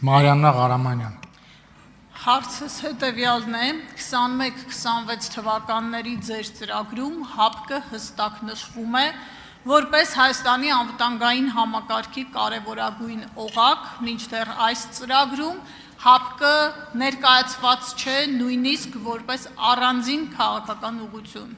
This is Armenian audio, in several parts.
Մարիաննա Ղարամանյան։ Հարցս հետևյալն է, 21-26 թվականների ձեր ծրագրում ՀԱՊԿ-ը հստակ նշվում է, որպես Հայաստանի անվտանգային համակարգի կարևորագույն օղակ, մինչդեռ այս ծրագրում ՀԱՊԿ-ը ներկայացված չէ նույնիսկ որպես առանձին քաղաքական ուղղություն։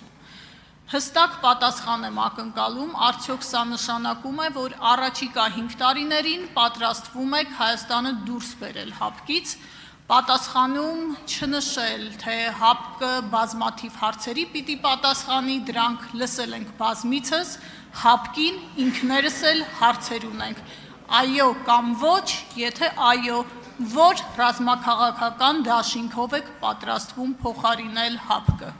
Հստակ պատասխան եմ ակնկալում, արդյոք սա նշանակում է, որ առաջիկա 5 տարիներին պատրաստվում եք Հայաստանը դուրս բերել ՀԱՊԿ-ից, պատասխանում չնշել, թե ՀԱՊԿ-ը բազմաթիվ հարցերի պիտի պատասխանի, դրանք լսել ենք բազմիցս, ՀԱՊԿ-ին ինքներս էլ հարցեր ունենք, այո կամ ոչ, եթե այո, որ ռազմաքաղաքական դաշինքով եք պատրաստվում փոխարինել ՀԱՊԿ-ը։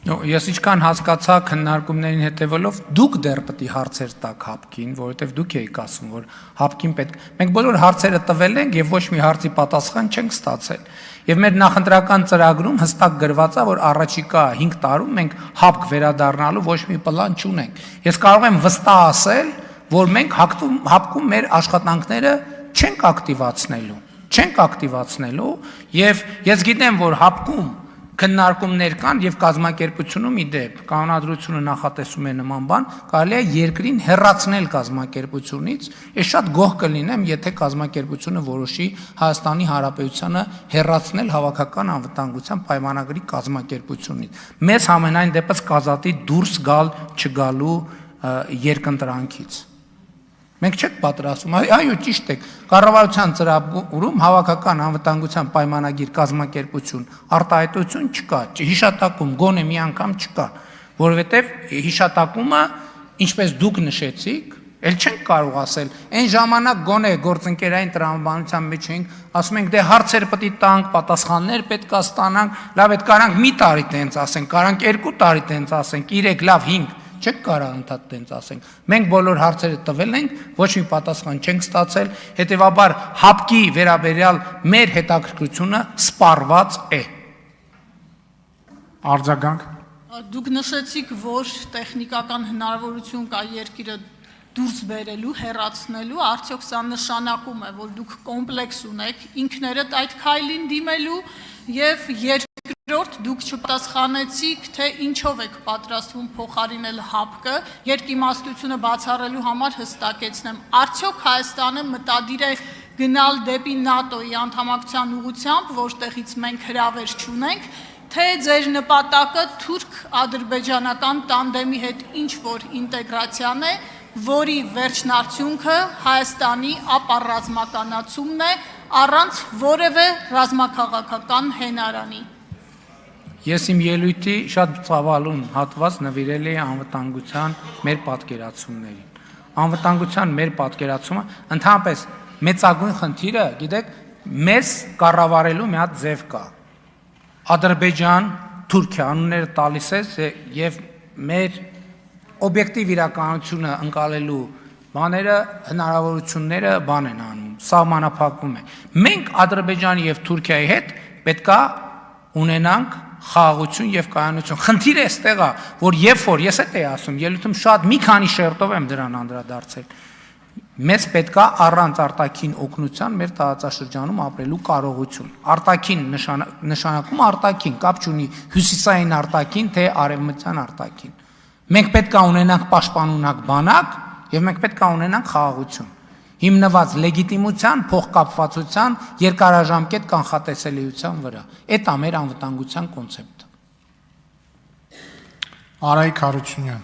Ես ինչքան հասկացա քննարկումներին հետևելով, դուք դեռ պետք է հարցեր տաք ՀԱՊԿ-ին, որովհետև դուք եք ասում, որ ՀԱՊԿ-ին պետք։ Մենք բոլոր հարցերը տվել ենք եւ ոչ մի հարցի պատասխան չենք ստացել։ Եվ մեր նախընտրական ծրագրում հստակ գրված է, որ առաջիկա 5 տարում մենք ՀԱՊԿ վերադառնալու ոչ մի պլան չունենք։ Ես կարող եմ վստահ ասել, որ մենք ՀԱՊԿ-ում մեր աշխատանքները չենք ակտիվացնելու եւ ես գիտեմ, որ ՀԱՊԿ-ում քննարկումներ կան եւ կազմակերպությունում իդեպ կանոնադրությունը նախատեսում է նման բան, կարելի է երկրին հեռացնել կազմակերպությունից, ես շատ գոհ կլինեմ, եթե կազմակերպությունը որոշի Հայաստանի Հանրապետությանը հեռացնել հավաքական անվտանգության պայմանագրի կազմակերպությունից։ Մեզ համենայն դեպս կազատի դուրս գալ չգալու երկընտրանքից։ Մենք չենք պատրաստում, այո, ճիշտ եք, կառավարության ծրագրում հավաքական անվտանգության պայմանագիր կազմակերպություն արտահայտություն չկա, հիշատակում գոնե մի անգամ չկա, որովհետև հիշատակումը, ինչպես դուք նշեցիք, էլ չենք կարող ասել, այն ժամանակ գոնե գործընկերային տրամաբանության մեջ էինք, ասում ենք դե հարցեր պետք է տանք, պատասխաններ պետք է ստանանք, լավ այդ կարանք մի տարի տենց ասենք, կարանք 2 տարի տենց ասենք, 3, լավ 5 չեք կարող ընդհանուր տենց ասենք։ Մենք բոլոր հարցերը տվել ենք, ոչ մի պատասխան չենք ստացել, հետևաբար ՀԱՊԿ-ի վերաբերյալ մեր հետաքրքրությունը սպառված է։ Արձագանք։ Դուք նշեցիք, որ տեխնիկական հնարավորություն կա երկիրը դուրս բերելու, հեռացնելու, արդյոք սա նշանակում է, որ դուք կոմպլեքս ունեք, ինքներդ այդ քայլին դիմելու եւ երկրորդ դուք չպատասխանեցիք, թե ինչով եք պատրաստվում փոխարինել ՀԱՊԿ-ը, երկիմաստությունը բացառելու համար հստակեցնեմ, արդյոք Հայաստանը մտադիր է գնալ դեպի ՆԱՏՕ-ի անդամակցության ուղղությամբ, որտեղից մենք հրավեր չունենք, թե ձեր նպատակը թուրք-ադրբեջանական տանդեմի հետ ինչ-որ ինտեգրացիան է, որի վերջնարդյունքը Հայաստանի ապառազմականացումն է առանց որևէ ռազմաքաղաքական հենարանի։ Ես իմ ելույթի շատ ծավալուն հատված նվիրել էի անվտանգության մեր պատկերացումներին։ Անվտանգության մեր պատկերացումը ընդհանրապես մեծագույն խնդիրը, գիտեք, մեզ կառավարելու մի հատ ձև կա։ Ադրբեջան, Թուրքիա անունները տալիս ես եւ մեր օբյեկտիվ իրականությունը ընկալելու բաները, հնարավորությունները բան են անում, սահմանափակվում է։ Մենք Ադրբեջանի եւ Թուրքիայի հետ պետքա ունենանք խաղաղություն եւ կայունություն։ Խնդիրը այստեղ է, որ երբ որ ես էի ասում, ելույթում շատ մի քանի շերտով եմ դրան անդրադարձել։ Մեզ պետքա առանց արտաքին օգնության մեր տարածաշրջանում ապրելու կարողություն։ Արտաքին նշանակում արտաքին, կապ չունի հյուսիսային արտաքին, թե արևմտյան արտաքին։ Մենք պետք է ունենանք պաշտպանունակ բանակ եւ մենք պետք է ունենանք խաղաղություն, հիմնված լեգիտիմության, փոխկապվածության, երկարաժամկետ կանխատեսելիության վրա։ Այդ է մեր անվտանգության կոնցեպտը։ Արայիկ Հարությունյան։